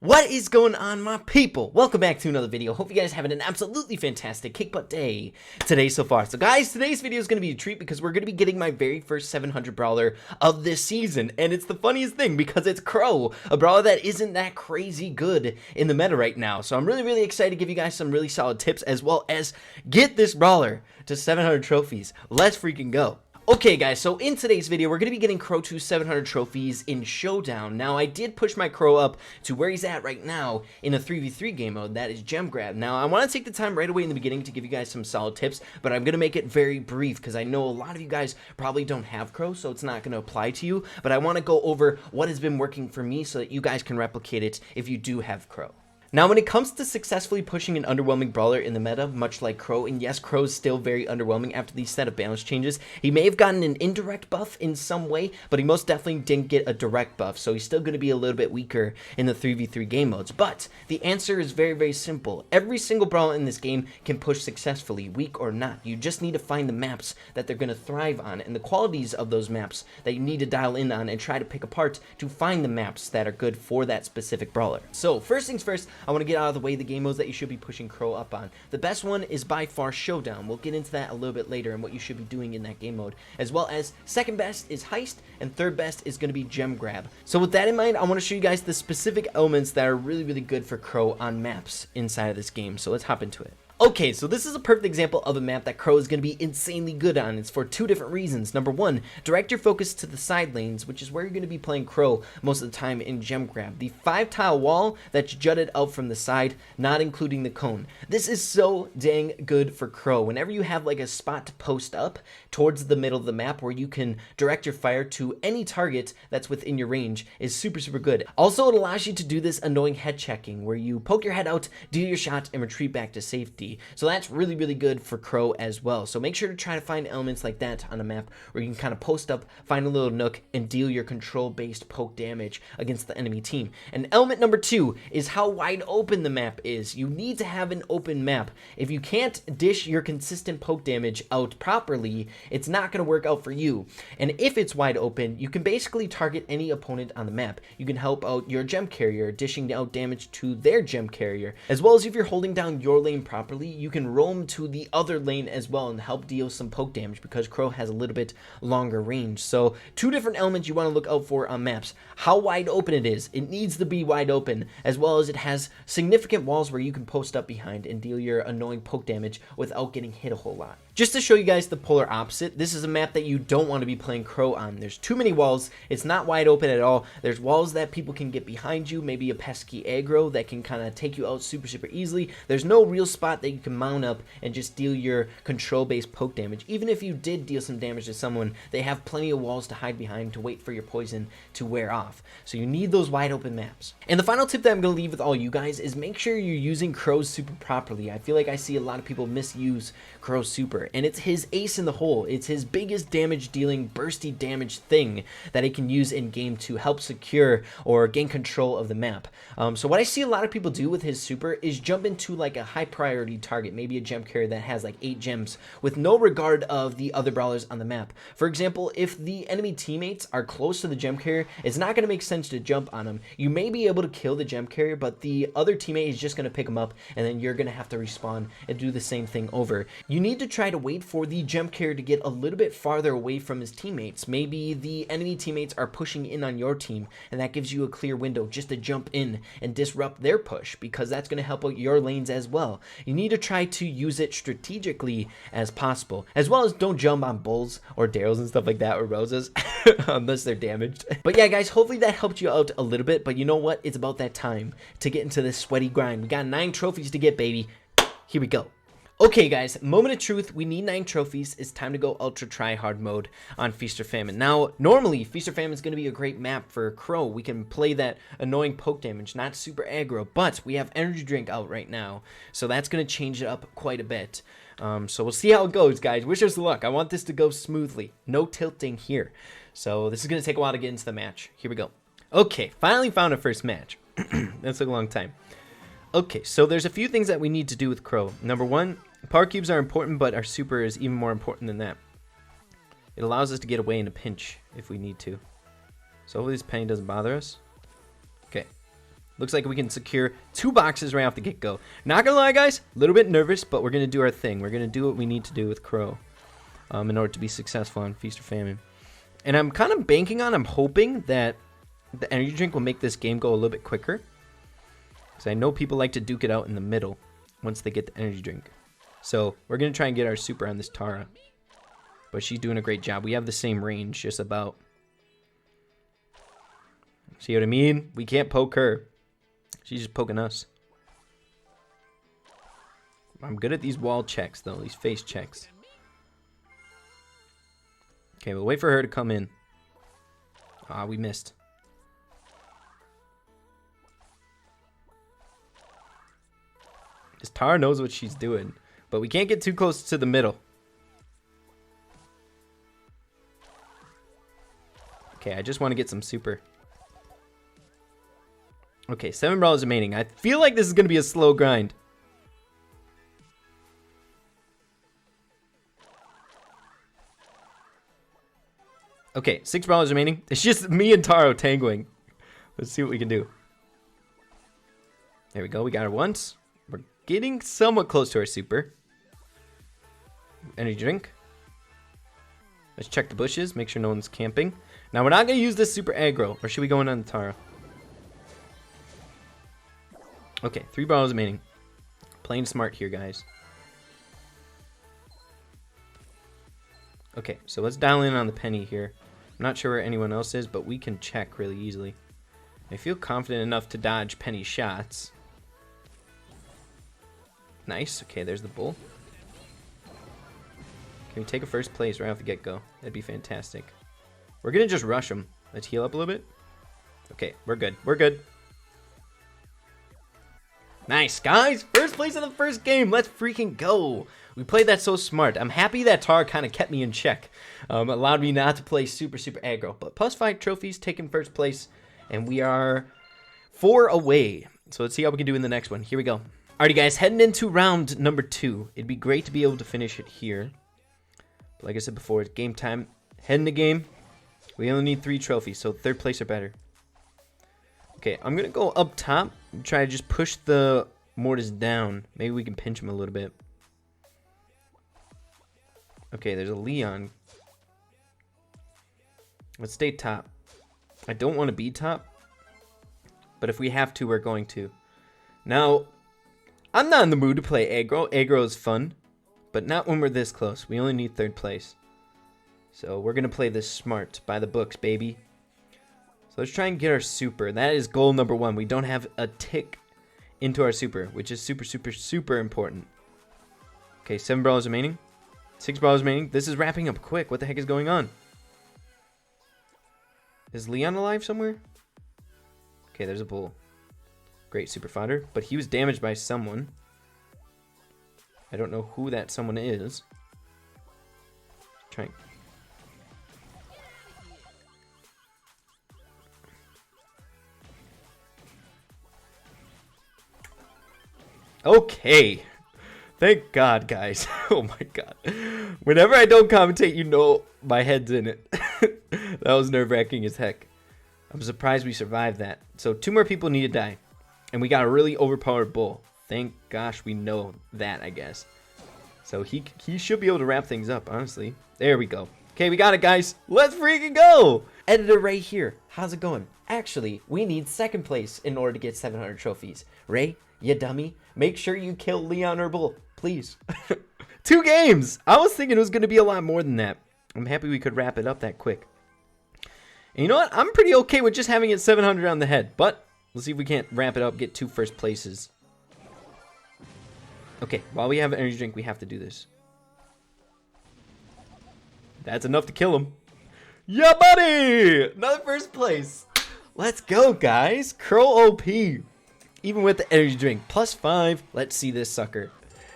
What is going on, my people? Welcome back to another video. Hope you guys are having an absolutely fantastic kick butt day today so far. So guys, today's video is going to be a treat because we're going to be getting my very first 700 brawler of this season. And it's the funniest thing because it's Crow, a brawler that isn't that crazy good in the meta right now. So I'm really excited to give you guys some really solid tips as well as get this brawler to 700 trophies. Let's freaking go. Okay guys, so in today's video, we're going to be getting Crow to 700 trophies in Showdown. Now, I did push my Crow up to where he's at right now in a 3v3 game mode, that is Gem Grab. Now, I want to take the time right away in the beginning to give you guys some solid tips, but I'm going to make it very brief because I know a lot of you guys probably don't have Crow, so it's not going to apply to you, but I want to go over what has been working for me so that you guys can replicate it if you do have Crow. Now, when it comes to successfully pushing an underwhelming brawler in the meta, much like Crow, and yes, Crow's still very underwhelming after these set of balance changes, he may have gotten an indirect buff in some way, but he most definitely didn't get a direct buff, so he's still going to be a little bit weaker in the 3v3 game modes. But the answer is very simple. Every single brawler in this game can push successfully, weak or not. You just need to find the maps that they're going to thrive on, and the qualities of those maps that you need to dial in on and try to pick apart to find the maps that are good for that specific brawler. So, first things first, I want to get out of the way the game modes that you should be pushing Crow up on. The best one is by far Showdown. We'll get into that a little bit later and what you should be doing in that game mode. As well as second best is Heist and third best is going to be Gem Grab. So with that in mind, I want to show you guys the specific elements that are really good for Crow on maps inside of this game. So let's hop into it. Okay, so this is a perfect example of a map that Crow is going to be insanely good on. It's for two different reasons. Number one, direct your focus to the side lanes, which is where you're going to be playing Crow most of the time in Gem Grab. The 5-tile wall that's jutted out from the side, not including the cone. This is so dang good for Crow. Whenever you have like a spot to post up towards the middle of the map where you can direct your fire to any target that's within your range is super good. Also, it allows you to do this annoying head checking where you poke your head out, do your shot, and retreat back to safety. So that's really good for Crow as well. So make sure to try to find elements like that on a map where you can kind of post up, find a little nook, and deal your control-based poke damage against the enemy team. And element number two is how wide open the map is. You need to have an open map. If you can't dish your consistent poke damage out properly, it's not going to work out for you. And if it's wide open, you can basically target any opponent on the map. You can help out your gem carrier, dishing out damage to their gem carrier, as well as if you're holding down your lane properly, you can roam to the other lane as well and help deal some poke damage because Crow has a little bit longer range. So two different elements you want to look out for on maps. How wide open it is. It needs to be wide open, as well as it has significant walls where you can post up behind and deal your annoying poke damage without getting hit a whole lot. Just to show you guys the polar opposite, this is a map that you don't want to be playing Crow on. There's too many walls. It's not wide open at all. There's walls that people can get behind you, maybe a pesky aggro that can kind of take you out super easily. There's no real spot that you can mount up and just deal your control-based poke damage. Even if you did deal some damage to someone, they have plenty of walls to hide behind to wait for your poison to wear off. So you need those wide open maps. And the final tip that I'm going to leave with all you guys is make sure you're using Crow's super properly. I feel like I see a lot of people misuse Crow's super, and it's his ace in the hole. It's his biggest damage dealing bursty damage thing that it can use in game to help secure or gain control of the map. So what I see a lot of people do with his super is jump into like a high priority target, maybe a gem carrier that has like 8 gems with no regard of the other brawlers on the map. For example, if the enemy teammates are close to the gem carrier, it's not going to make sense to jump on them. You may be able to kill the gem carrier, but the other teammate is just going to pick him up, and then you're going to have to respawn and do the same thing over. You need to try to wait for the gem carrier to get a little bit farther away from his teammates. Maybe the enemy teammates are pushing in on your team, and that gives you a clear window just to jump in and disrupt their push, because that's going to help out your lanes as well. You need to try to use it strategically as possible, as well as don't jump on bulls or Darryls and stuff like that, or roses unless they're damaged. But yeah guys, hopefully that helped you out a little bit, but you know what, it's about that time to get into this sweaty grind. We got 9 trophies to get, baby. Here we go. Okay guys, moment of truth, we need 9 trophies. It's time to go ultra try hard mode on Feast or Famine. Now, normally Feast or Famine is going to be a great map for Crow. We can play that annoying poke damage, not super aggro, but we have energy drink out right now, so that's going to change it up quite a bit. So we'll see how it goes, guys. Wish us luck. I want this to go smoothly. No tilting here. So this is going to take a while to get into the match. Here we go. Okay, finally found a first match. That took a long time. Okay, so there's a few things that we need to do with Crow. Number one, power cubes are important, but our super is even more important than that. It allows us to get away in a pinch if we need to. So hopefully this penny doesn't bother us. Okay. Looks like we can secure 2 boxes right off the get-go. Not gonna lie, guys, a little bit nervous, but we're gonna do our thing. We're gonna do what we need to do with Crow in order to be successful on Feast or Famine. And I'm kind of banking on, I'm hoping that the energy drink will make this game go a little bit quicker. Because I know people like to duke it out in the middle once they get the energy drink. So we're gonna try and get our super on this Tara. But she's doing a great job. We have the same range, just about. See what I mean? We can't poke her. She's just poking us. I'm good at these wall checks, though. These face checks. Okay, we'll wait for her to come in. Ah, we missed. This Tara knows what she's doing. But we can't get too close to the middle. Okay, I just want to get some super. Okay, 7 brawlers remaining. I feel like this is going to be a slow grind. Okay, 6 brawlers remaining. It's just me and Taro tangoing. Let's see what we can do. There we go. We got her once. We're getting somewhat close to our super. Energy drink. Let's check the bushes. Make sure no one's camping. Now, we're not going to use this super aggro. Or should we go in on the Taro? Okay, 3 brawlers remaining. Playing smart here, guys. Okay, so let's dial in on the Penny here. I'm not sure where anyone else is, but we can check really easily. I feel confident enough to dodge Penny's shots. Nice. Okay, there's the bull. Can we take a first place right off the get-go? That'd be fantastic. We're going to just rush them. Let's heal up a little bit. Okay, we're good. We're good. Nice, guys. First place in the first game. Let's freaking go. We played that so smart. I'm happy that Tar kind of kept me in check. Allowed me not to play super aggro. But +5 trophies, taking first place. And we are 4 away. So let's see how we can do in the next one. Here we go. Alrighty, guys. Heading into round number 2. It'd be great to be able to finish it here. But like I said before, it's game time. Heading the game. We only need 3 trophies, so 3rd place or better. Okay, I'm going to go up top and try to just push the Mortis down. Maybe we can pinch him a little bit. Okay, there's a Leon. Let's stay top. I don't want to be top, but if we have to, we're going to. Now, I'm not in the mood to play aggro. Aggro is fun, but not when we're this close. We only need 3rd place. So we're going to play this smart, by the books, baby. So let's try and get our super. That is goal number 1. We don't have a tick into our super, which is super important. Okay, 7 brawlers remaining. 6 brawlers remaining. This is wrapping up quick. What the heck is going on? Is Leon alive somewhere? Okay, there's a bull. Great super fodder, but he was damaged by someone. I don't know who that someone is. Trying. Okay. Thank God, guys. Oh my God. Whenever I don't commentate, you know my head's in it. That was nerve-wracking as heck. I'm surprised we survived that. So 2 more people need to die. And we got a really overpowered bull. Thank gosh we know that, I guess. So he should be able to wrap things up, honestly. There we go. Okay, we got it, guys. Let's freaking go. Editor right here. How's it going? Actually, we need 2nd place in order to get 700 trophies. Ray, you dummy. Make sure you kill Leon or Bull, please. 2 games. I was thinking it was going to be a lot more than that. I'm happy we could wrap it up that quick. And you know what? I'm pretty okay with just having it 700 on the head. But let's see if we can't wrap it up, get 2 first places. Okay, while we have an energy drink, we have to do this. That's enough to kill him. Yeah, buddy! Another first place. Let's go, guys. Crow OP. Even with the energy drink. +5. Let's see this sucker.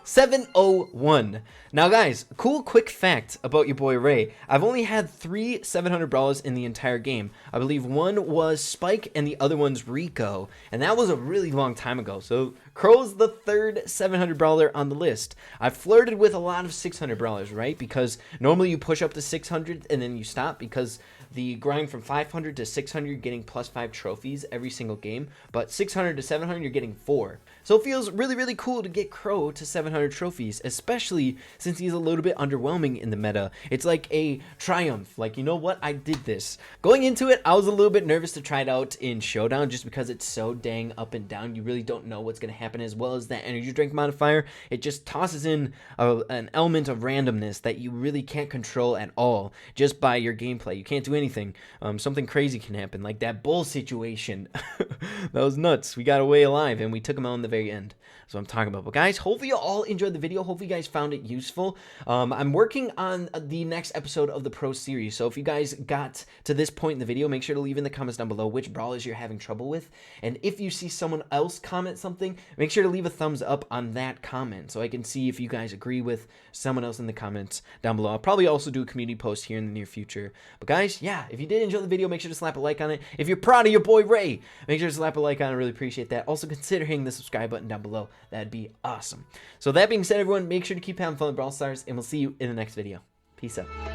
701. Now guys, cool quick fact about your boy Ray. I've only had 3 700 brawlers in the entire game. I believe one was Spike and the other one's Rico, and that was a really long time ago. So Crow's the 3rd 700 brawler on the list. I've flirted with a lot of 600 brawlers, right? Because normally you push up to 600 and then you stop, because the grind from 500 to 600, you're getting +5 trophies every single game, but 600 to 700, you're getting 4. So it feels really, really cool to get Crow to 700 trophies, especially since he's a little bit underwhelming in the meta. It's like a triumph, like, you know what, I did this. Going into it, I was a little bit nervous to try it out in Showdown just because it's so dang up and down. You really don't know what's going to happen, as well as that energy drink modifier. It just tosses in an element of randomness that you really can't control at all just by your gameplay. You can't do anything. Something crazy can happen, like that bull situation. That was nuts. We got away alive and we took him out in the very end. So I'm talking about. But guys, hopefully you all enjoyed the video. Hopefully you guys found it useful. I'm working on the next episode of the Pro Series. So if you guys got to this point in the video, make sure to leave in the comments down below which brawlers you're having trouble with. And if you see someone else comment something, make sure to leave a thumbs up on that comment so I can see if you guys agree with someone else in the comments down below. I'll probably also do a community post here in the near future. But guys, yeah, if you did enjoy the video, make sure to slap a like on it. If you're proud of your boy Ray, make sure to slap a like on it. I really appreciate that. Also consider hitting the subscribe button down below. That'd be awesome. So that being said, everyone, make sure to keep having fun with Brawl Stars, and we'll see you in the next video. Peace out.